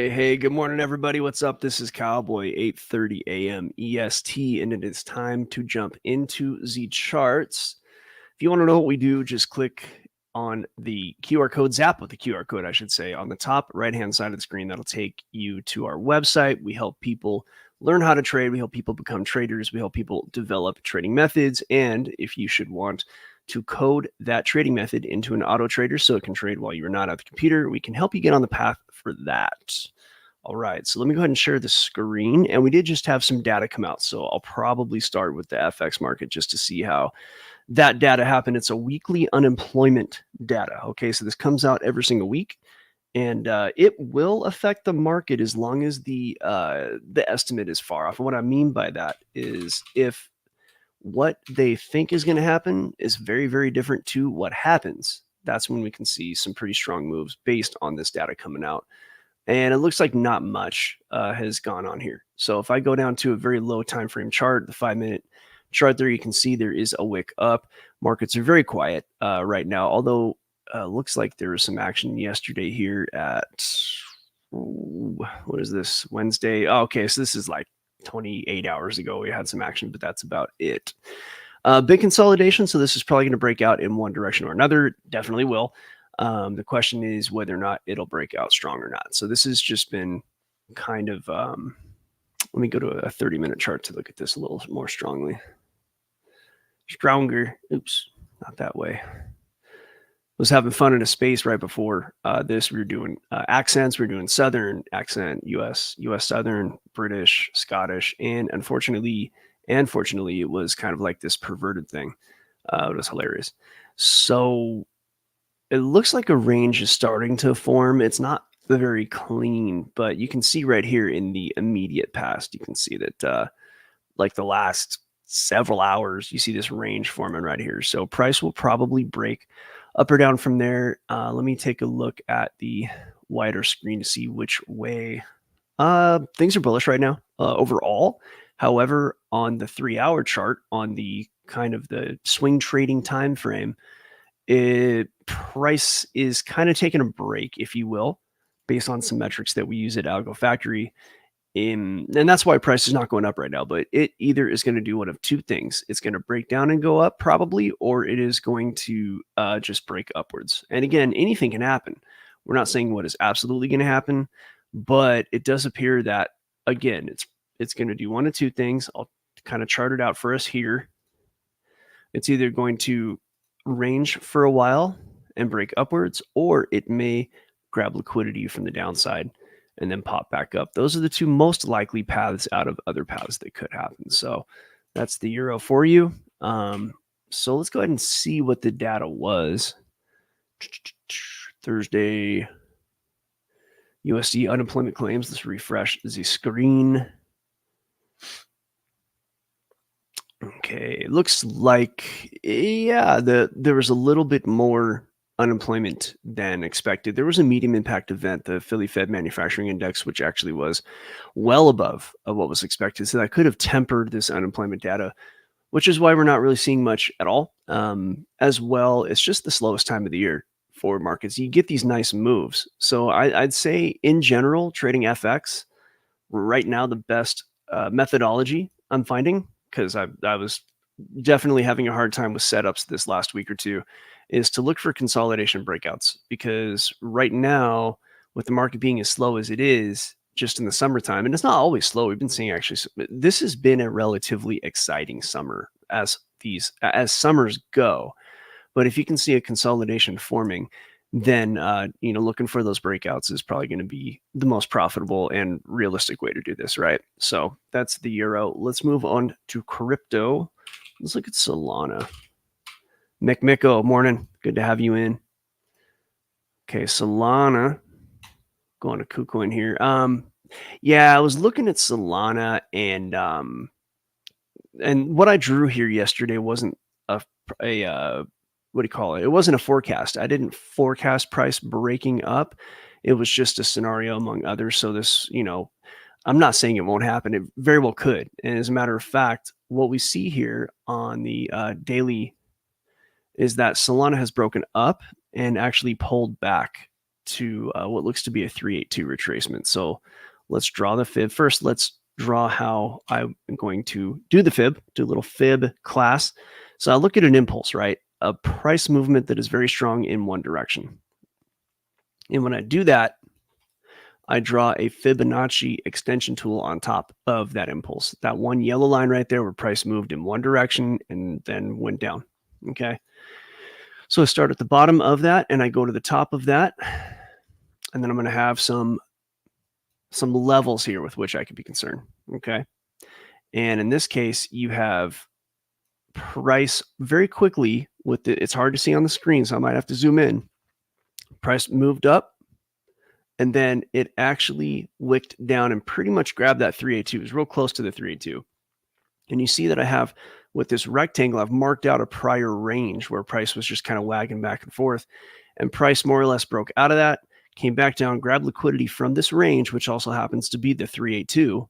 Hey, good morning, everybody. What's up? This is Cowboy, 8:30 a.m. EST, and it is time to jump into the charts. If you want to know what we do, just click on the QR code, zap with the QR code, I should say, on the top right-hand side of the screen. That'll take you to our website. We help people learn how to trade. We help people become traders. We help people develop trading methods. And if you should want to code that trading method into an auto trader so it can trade while you're not at the computer, we can help you get on the path for that. All right, so let me go ahead and share the screen. And we did just have some data come out. So I'll probably start with the FX market just to see how that data happened. It's a weekly unemployment data. Okay, so this comes out every single week. And it will affect the market as long as the estimate is far off. And what I mean by that is if what they think is going to happen is very, very different to what happens, that's when we can see some pretty strong moves based on this data coming out. And it looks like not much has gone on here. So if I go down to a very low time frame chart, the 5-minute chart there, you can see there is a wick up. Markets are very quiet right now, although looks like there was some action yesterday here at, what is this, Wednesday? Oh, okay, so this is like 28 hours ago we had some action, but that's about it. Big consolidation, so this is probably going to break out in one direction or another. Definitely will. The question is whether or not it'll break out strong or not. So this has just been kind of, let me go to a 30-minute chart to look at this a little more strongly. Stronger. Oops, not that way. Was having fun in a space right before this. We were doing accents. We were doing Southern accent, US Southern, British, Scottish, and unfortunately, it was kind of like this perverted thing. It was hilarious. So it looks like a range is starting to form. It's not very clean, but you can see right here in the immediate past, you can see that like the last several hours, you see this range forming right here. So price will probably break up or down from there. Let me take a look at the wider screen to see which way things are bullish right now overall. However, on the 3-hour chart, on the kind of the swing trading time frame, price is kind of taking a break, if you will, based on some metrics that we use at Algo Factory. And that's why price is not going up right now, but it either is going to do one of two things. It's going to break down and go up probably, or it is going to just break upwards. And again, anything can happen. We're not saying what is absolutely going to happen, but it does appear that, again, it's going to do one of two things. I'll kind of chart it out for us here. It's either going to range for a while and break upwards, or it may grab liquidity from the downside and then pop back up. Those are the two most likely paths out of other paths that could happen. So that's the euro for you. So let's go ahead and see what the data was. Thursday, USD unemployment claims. Let's refresh the screen. Okay, it looks like, yeah, there was a little bit more unemployment than expected. There was a medium impact event, the Philly Fed Manufacturing Index, which actually was well above of what was expected. So that could have tempered this unemployment data, which is why we're not really seeing much at all. As well, it's just the slowest time of the year for markets. You get these nice moves. So I'd say in general, trading FX right now, the best methodology I'm finding, because I was definitely having a hard time with setups this last week or two, is to look for consolidation breakouts. Because right now, with the market being as slow as it is, just in the summertime, and it's not always slow. We've been seeing actually, this has been a relatively exciting summer as summers go. But if you can see a consolidation forming, then looking for those breakouts is probably going to be the most profitable and realistic way to do this, right? So that's the euro. Let's move on to crypto. Let's look at Solana. Miko, morning. Good to have you in. Okay, Solana. Going to KuCoin here. Yeah, I was looking at Solana, and what I drew here yesterday wasn't a what do you call it? It wasn't a forecast. I didn't forecast price breaking up. It was just a scenario among others. So this, I'm not saying it won't happen. It very well could. And as a matter of fact, what we see here on the daily is that Solana has broken up and actually pulled back to what looks to be a 382 retracement. So let's draw the fib. First, let's draw how I'm going to do the fib, do a little fib class. So I look at an impulse, right? A price movement that is very strong in one direction. And when I do that, I draw a Fibonacci extension tool on top of that impulse. That one yellow line right there where price moved in one direction and then went down, okay? So I start at the bottom of that and I go to the top of that. And then I'm gonna have some levels here with which I could be concerned, okay? And in this case, you have price very quickly with it's hard to see on the screen, so I might have to zoom in. Price moved up, and then it actually wicked down and pretty much grabbed that 382. It was real close to the 382. And you see that I have, with this rectangle, I've marked out a prior range where price was just kind of wagging back and forth. And price more or less broke out of that, came back down, grabbed liquidity from this range, which also happens to be the 382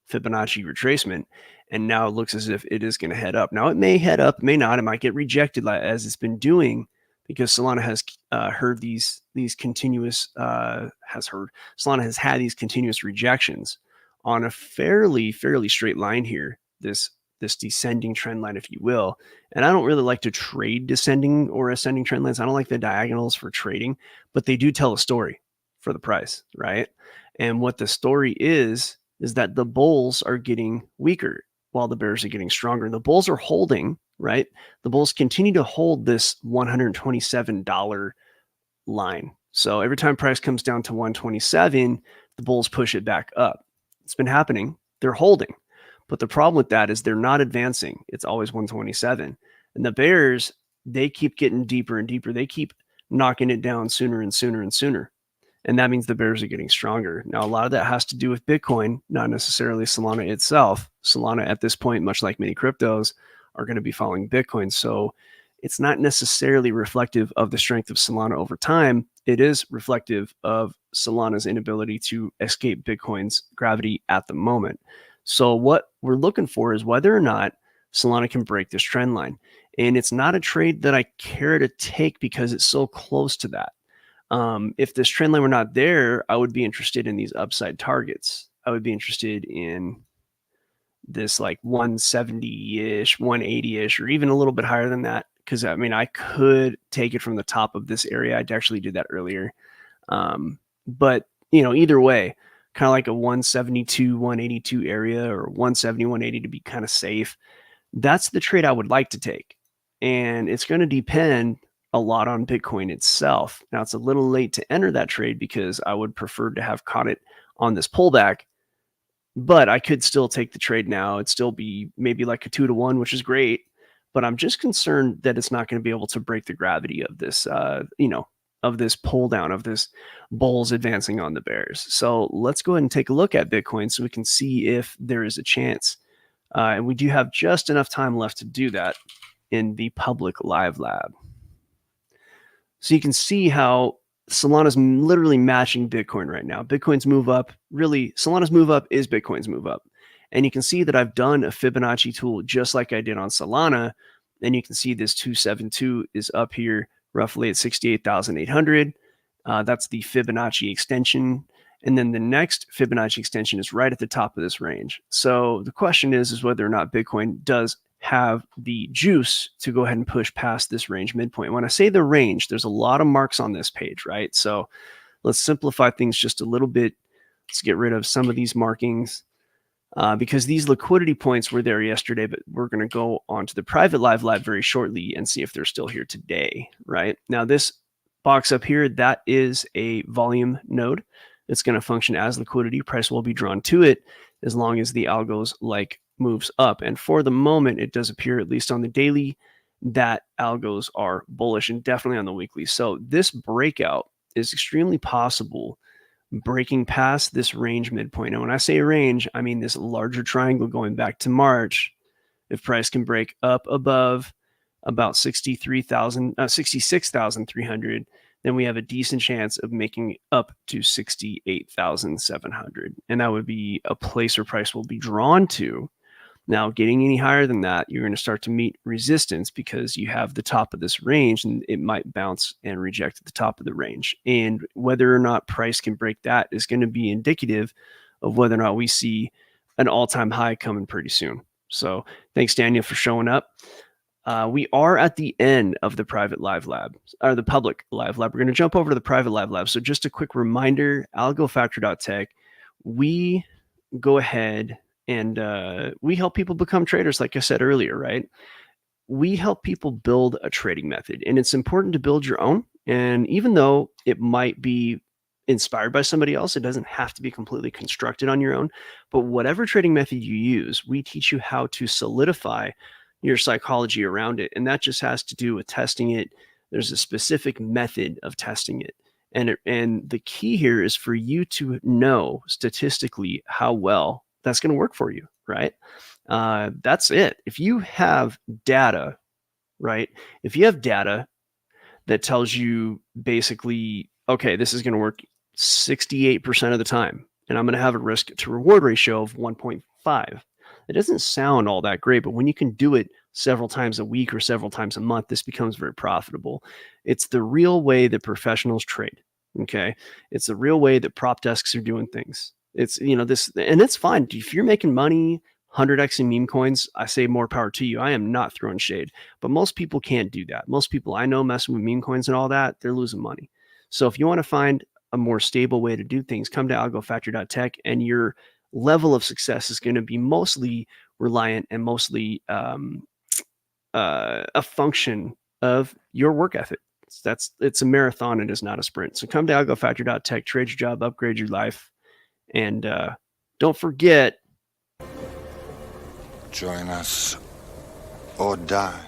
Fibonacci retracement. And now it looks as if it is going to head up. Now it may head up, may not. It might get rejected as it's been doing, because Solana has heard these continuous Solana has had these continuous rejections on a fairly straight line here, this descending trend line, if you will. And I don't really like to trade descending or ascending trend lines. I don't like the diagonals for trading, but they do tell a story for the price, right? And what the story is that the bulls are getting weaker while the bears are getting stronger. And the bulls are holding, right? The bulls continue to hold this $127 line. So every time price comes down to 127, the bulls push it back up. It's been happening. They're holding. But the problem with that is they're not advancing. It's always 127. And the bears, they keep getting deeper and deeper. They keep knocking it down sooner and sooner and sooner. And that means the bears are getting stronger. Now, a lot of that has to do with Bitcoin, not necessarily Solana itself. Solana at this point, much like many cryptos, are going to be following Bitcoin. So it's not necessarily reflective of the strength of Solana over time. It is reflective of Solana's inability to escape Bitcoin's gravity at the moment. So what we're looking for is whether or not Solana can break this trend line. And it's not a trade that I care to take because it's so close to that. If this trend line were not there, I would be interested in these upside targets. I would be interested in this like 170-ish, 180-ish, or even a little bit higher than that. Because I mean, I could take it from the top of this area. I actually did that earlier. But you know, either way, kind of like a 172, 182 area, or 170, 180 to be kind of safe. That's the trade I would like to take. And it's going to depend a lot on Bitcoin itself. Now, it's a little late to enter that trade because I would prefer to have caught it on this pullback, but I could still take the trade now. It'd still be maybe like a 2-to-1, which is great, but I'm just concerned that it's not going to be able to break the gravity of this, of this pull down, of this bulls advancing on the bears. So let's go ahead and take a look at Bitcoin so we can see if there is a chance. And we do have just enough time left to do that in the public live lab. So you can see how Solana's literally matching Bitcoin right now. Bitcoin's move up, really, Solana's move up is Bitcoin's move up. And you can see that I've done a Fibonacci tool just like I did on Solana. And you can see this 272 is up here roughly at 68,800. That's the Fibonacci extension. And then the next Fibonacci extension is right at the top of this range. So the question is whether or not Bitcoin does have the juice to go ahead and push past this range midpoint. When I say the range, there's a lot of marks on this page, right? So let's simplify things just a little bit. Let's get rid of some of these markings because these liquidity points were there yesterday, but we're going to go on to the private live lab very shortly and see if they're still here today, right? Now this box up here, that is a volume node. It's going to function as liquidity. Price will be drawn to it as long as the algos moves up. And for the moment, it does appear, at least on the daily, that algos are bullish, and definitely on the weekly. So this breakout is extremely possible, breaking past this range midpoint. And when I say range, I mean this larger triangle going back to March. If price can break up above about 66,300, then we have a decent chance of making up to 68,700. And that would be a place where price will be drawn to. Now, getting any higher than that, you're going to start to meet resistance because you have the top of this range and it might bounce and reject at the top of the range. And whether or not price can break that is going to be indicative of whether or not we see an all-time high coming pretty soon. So thanks, Daniel, for showing up. We are at the end of the private live lab, or the public live lab. We're going to jump over to the private live lab. So just a quick reminder, algofactory.tech, we go ahead and we help people become traders, like I said earlier, right? We help people build a trading method, and it's important to build your own. And even though it might be inspired by somebody else, it doesn't have to be completely constructed on your own. But whatever trading method you use, we teach you how to solidify your psychology around it. And that just has to do with testing it. There's a specific method of testing it. And the key here is for you to know statistically how well that's going to work for you, right? That's it. If you have data, right? If you have data that tells you basically, okay, this is going to work 68% of the time, and I'm going to have a risk to reward ratio of 1.5. It doesn't sound all that great, but when you can do it several times a week or several times a month, this becomes very profitable. It's the real way that professionals trade. Okay. It's the real way that prop desks are doing things. It's, this, and it's fine. If you're making money 100x in meme coins, I say more power to you. I am not throwing shade, but most people can't do that. Most people I know messing with meme coins and all that, they're losing money. So if you want to find a more stable way to do things, come to algofactory.tech, and your level of success is going to be mostly reliant and mostly a function of your work ethic. It's a marathon. It is not a sprint. So come to algofactory.tech, trade your job, upgrade your life, and don't forget, join us or die.